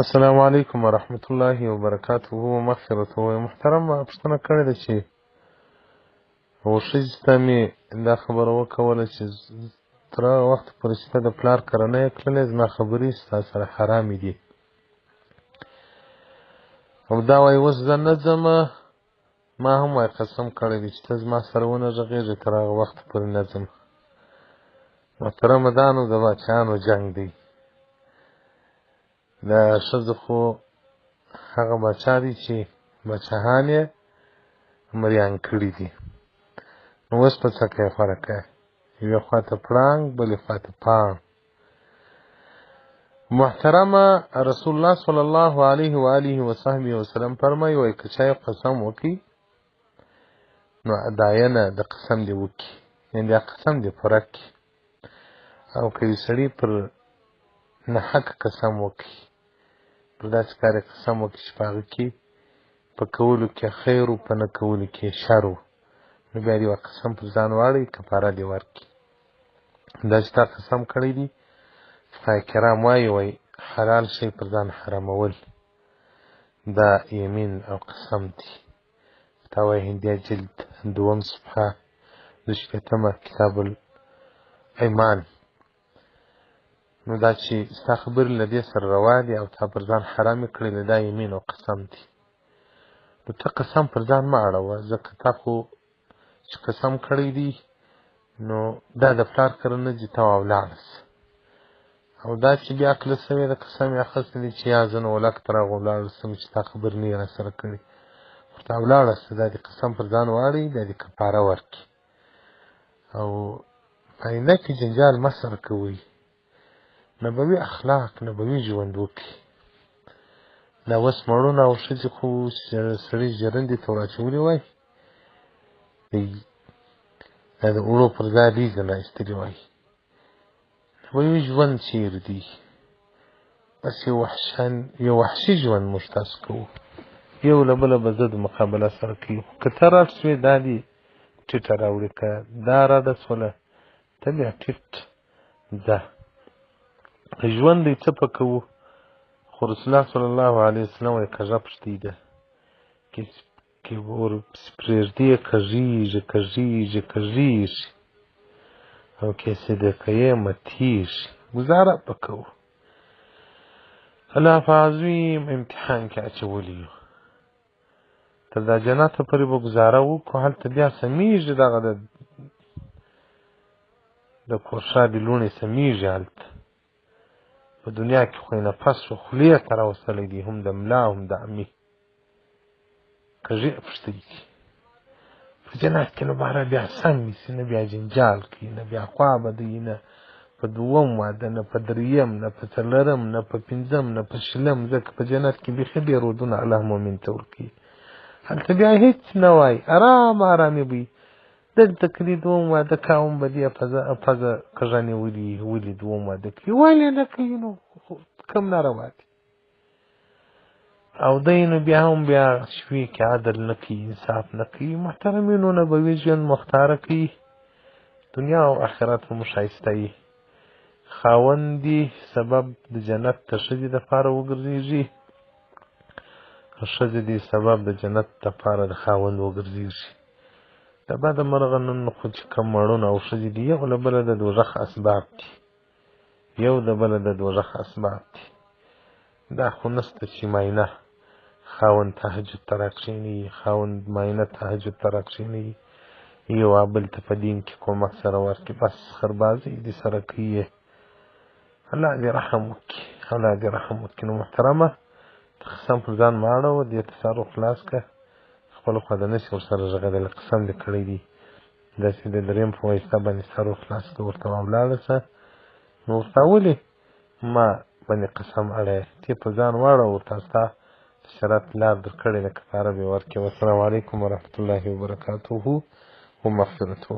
السلام علیکم ورحمت الله وبرکاته ومغفرته. محترم پوښتنه کړې ده چې ښځې ته مې دا خبره وکوله چې تر هغه وخته پورې چې ته د پلار کره نه یې تللی زما خبرې ستا سره حرامې دي، او دا وایي اوس زه نه ځمه. ما هم وایي قسم کړی دی چې ته زما سره ونه غږېږې تر هغه وخته پورې نه ځم. محترمه دا نو د باچیانو جنګ دی. د ښځو خو هغه باچا دی چې باچاهان یې مریان کړي دي. نو اوس په څه کوې فرق کوې، یوې خوا ته پړانګ بلې خوا ته پاڼ. محترمه رسول الله صلی الله علیه و آله وصحبه وسلم فرمایي وایي که چا یو قسم وکړي نو اداینه د قسم دې وکړي، یعنې دا قسم دې پوره کړي. او که یو سړي پر ناحقه قسم وکړي، پر داسې کار یې قسم وکړي چې په هغه کې په کولو کې خیر و په نه کولو کې شر و، نو بیا دې قسم پر ځان واړوي، کفاره دې ورکړي. دا چې تا قسم کړی دی فقهای کرام وایي وایي حلال شی پر ځان حرامول دا یمین او قسم دی. فتاوی هندیه جلد 2 صفحه 2 کتاب الایمان. نو دا چې ستا خبرې له دې سره روا دي او تا پر ځان حرامې کړې نو دا یمین او قسم دی. نو ته قسم پر ځان مه اړوه، ځکه تا خو چې قسم کړی دی نو دا د پلار کره نه ځي، ته ولاړه سه. او دا چې بیا کله سوې د قسم یې اخیستی دی چې یا زه نو ولک ته راغله ولاړه سم چې تا خبرې نه یې راسره کړې، خو تا ولاړه سه. دا دې قسم پر ځان واړوي، دا دې کفاره ورکړي. او په آینده کې جنجال مه سره کوئ، نبوي اخلاق نبوي ژوند وکړي. دا اوس مړونه او ښځې خو سړي ژرندې ته ور اچولي وای، دا د اوړو پر ځای لیزه نه ایستلي وای. نبوي ژوند چیرې دی؟ بس یو وحشي ژوند موږ تاسو کوو، یو له بله به ضد مقابله سره کوي. که ته رد شوې دا دې ټیټه راوړي، که دا رده شوله ته بیا ټیټ ځه. ژوند دی څه په کوو، خو رسول الله صلی الله علیه وسلم وایي کږه پښتۍ ده که ورپسې پرېږدي کږېږي کږېږي کږېږي، او که یې صدقه یې ماتېږي. ګزاره به کوو. الله په عظیم امتحان کې اچولی یو، تر دا جنته پورې به ګزاره وکړو، هلته بیا سمیږي دغه د کورشادې لوڼې سمیږي. هلته په دنیا کې خو یې نفس و خولې ته راوستلی دی، هم د ملا هم د امي کږې پښتۍ دي. په جنت کې نو بهره بیا سم نیسي، نه بیا جنجال کوي، نه بیا خوا بدوي، نه په دوم واده، نه په دریم، نه په څلرم، نه په پنځم، نه په شلم، ځکه په جنت کې بیخي ډېر ودونه الله مؤمن ته ورکوي. هلته بیا هېڅ نه وایي، ارام ارامې به وي. دلته که دې دوم واده کوم به دې پزه کږه نیولي ولې دوم واده کوي، ولې نه کوي؟ نو کوم ناروا دي؟ او دی نو بیا هم بیا شپې کې عدل نه کوي، انصاف نه کوي. محترمینو نبوي ژوند مختاره کوي، دنیا او آخرت هم ښایسته وي. خاوند دې سبب د جنت د ښځې دپاره وګرځېږي، ښځې دې سبب د جنت دپاره د خاوند وګرځېږي. د بده مرغه نن خو چې کوم مړونه او ښځې دي یو له بله د دوزخ اسباب دي، یو د بله د دوزخ اسباب دي. دا خو نسته چې ماینه خاوند تهجد ته راکښېنوي، خاوند ماینه تهجد ته راکښېنوي، یو بل ته په دین کې کومک سره ورکړي، بس خربازۍ دې سره کوي. الله دې رحم وکړي، الله دې رحم وکړي. نو محترمه ته قسم پر ځان مه اړوه، دې ته سر خلاص کړه، خپله خوا د نشي ورسره غږېدلی، قسم دې کړی دی. داسې د درېیم په واسطه باندې سر خلاص کړه، ورته ولاړه سه. نو ورته ولې ما باندې قسم اړی، ته په ځان واړه، ورته ستا شرط لار در کړې ده، کفاره به یې ورکړې. والسلام علیکم ورحمة الله وبرکاته ومغفرته.